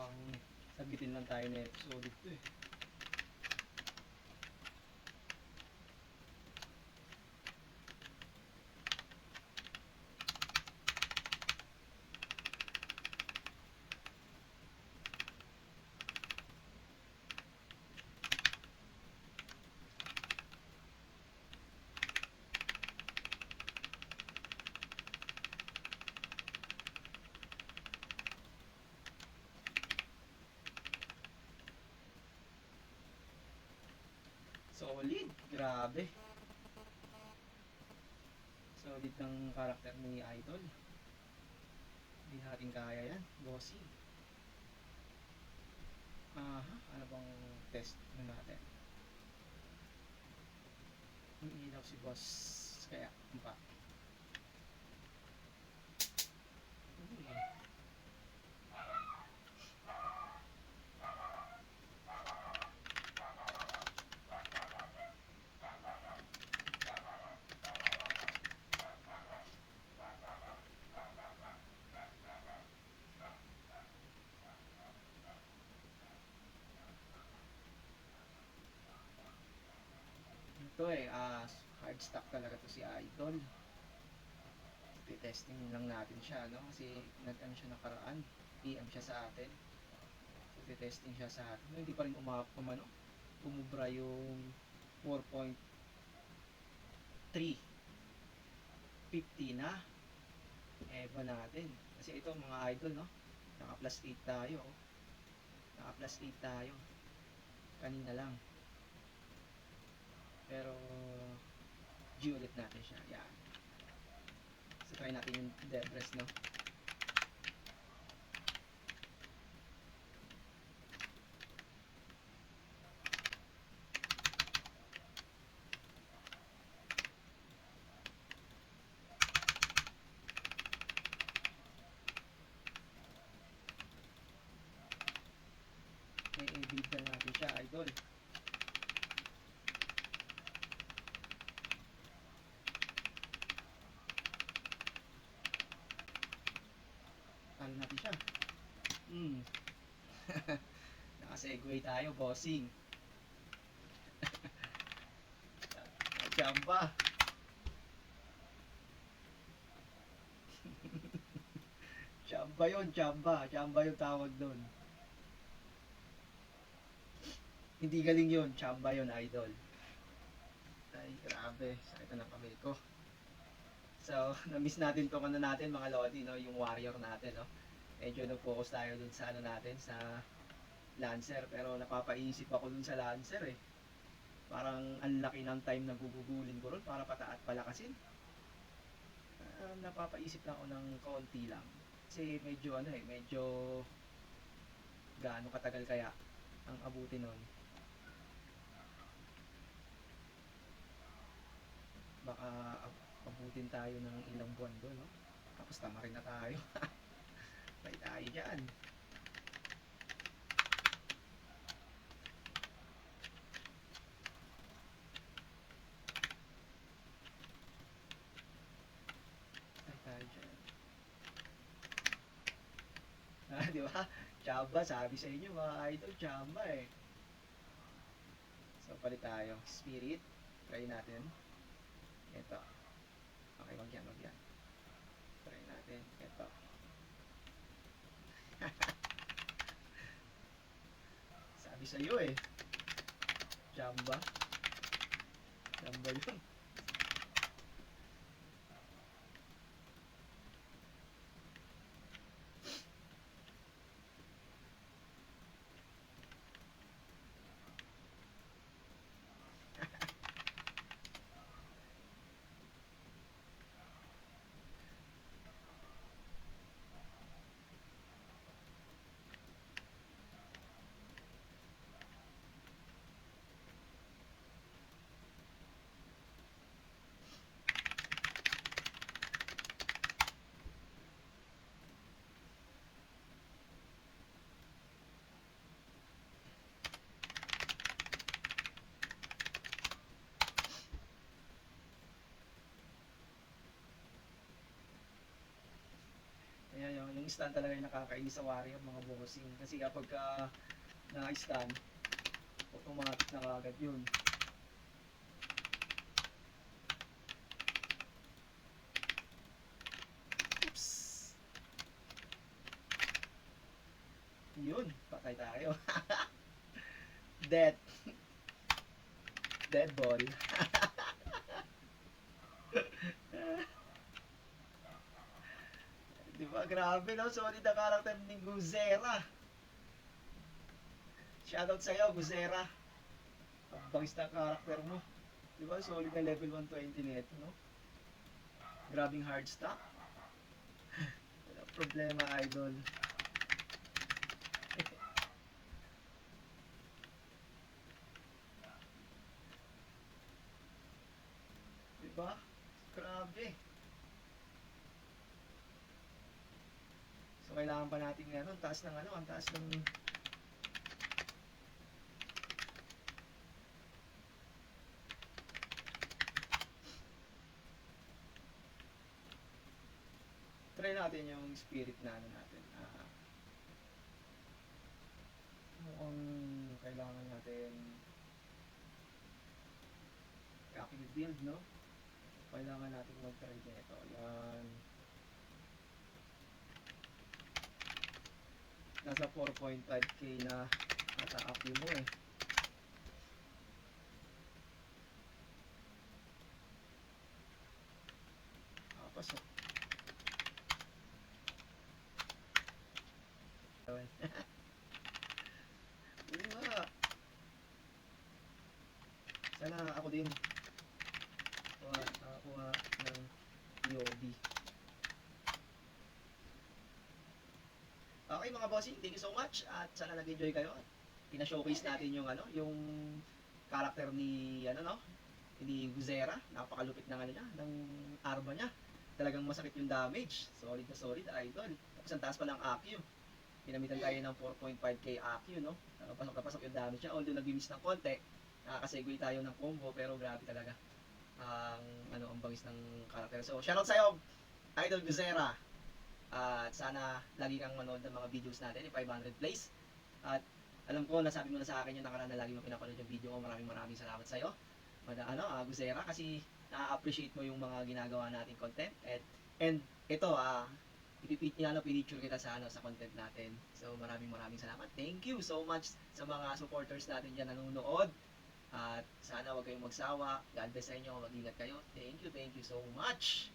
Mukhang sabitin lang tayo na episode ito eh. Solid, grabe. Solid ng karakter ni Idol. Hindi natin kaya yan, bossy. Aha, ano bang test natin? Umiilaw si boss, kaya pa. Ito eh, hard stock talaga to si Idol. Testing lang natin siya, no? Kasi nag-ano siya nakaraan, PM siya sa atin. So, testing siya sa atin. No, hindi pa rin umubra yung 4.350 na. Eba natin. Kasi ito mga idol, no? Naka plus 8 tayo. Naka plus 8 tayo. Kanina lang. Pero G ulit natin siya. Yan. So try natin yung dead rest, no? May i-build na natin siya, idol. Talo natin siya. Naka-segue tayo, bossing. Chamba. Chamba yun, chamba. Chamba yung tawag doon. Hindi galing yun, chamba yun, idol. Ay, grabe. Sakit na ng kamay ko. So, na-miss natin itong ano natin, mga lodi, no? Yung warrior natin, no? Medyo nag-focus tayo dun sa ano natin, sa Lancer. Pero napapaisip ako dun sa Lancer, eh. Parang ang laki ng time na gugugulin ko ron para pataat palakasin. Napapaisip lang ako ng konti lang. Kasi medyo ano eh, medyo gaano katagal kaya ang abutin nun. Baka abutin tayo ng ilang buwan doon, no? Tapos tama rin na tayo. Patay tayo dyan. Patay tayo dyan. Di ba? Chamba, sabi sa inyo mga idol, chamba eh. So, palit tayo. Spirit. Try natin. Ito. Okay, wag yan, wag yan. Try natin. Ito. Sabi sa iyo eh. Chamba. Chamba yun. Ayan yung stand talaga yung nakakainis sa warrior mga bossing. Kasi kapag na-stand, automatic na kagad yun. Oops! Yun, patay tayo. Dead. Dead ball. Diba? Grabe no? Solid na karakter ni Guzera. Shoutout sa'yo, Guzera. Ang bangis na karakter mo. Diba? Solid na level 120 nito, no? Grabing hard stop. Wala problema, idol. Diba? Grabe. So, kailangan pa natin ano, ang taas ng ano, ang taas ng try natin yung spirit na ano natin. Mukhang kailangan natin copy build, no? Kailangan natin mag-try nito. Yan. Nasa 4.5k na ata active mo eh. Pasok. Yun nga. Sana ako din. Nakakuha ng POV. Okay mga bossing, thank you so much at sana nag-enjoy kayo. Pina-showcase natin yung ano, yung character ni ano no, ni Guzera. Napakalupit ng ano niya, ng arma niya. Talagang masakit yung damage. Solid na solid, idol. Tapos ang taas pa ng AQ. Pinamitan tayo ng 4.5k AQ, no? Pasok na pasok yung damage niya. Although nag-miss ng konti, nakakasegue tayo ng combo, pero grabe talaga ang ano ang bangis ng character. So, shoutout sa'yo, Idol Guzera. At sana lagi kang manood ng mga videos natin, yung 500 plays. At alam ko, nasabi mo na sa akin yung nakaraan na lagi mo pinapanood yung video ko. Maraming salamat sa'yo. Guzera, kasi na-appreciate mo yung mga ginagawa nating content. And ito, pinicture kita sa sa content natin. So maraming salamat. Thank you so much sa mga supporters natin diyan nanonood. At sana wag kayong magsawa. God bless sa inyo. Mag-ingat kayo. Thank you so much.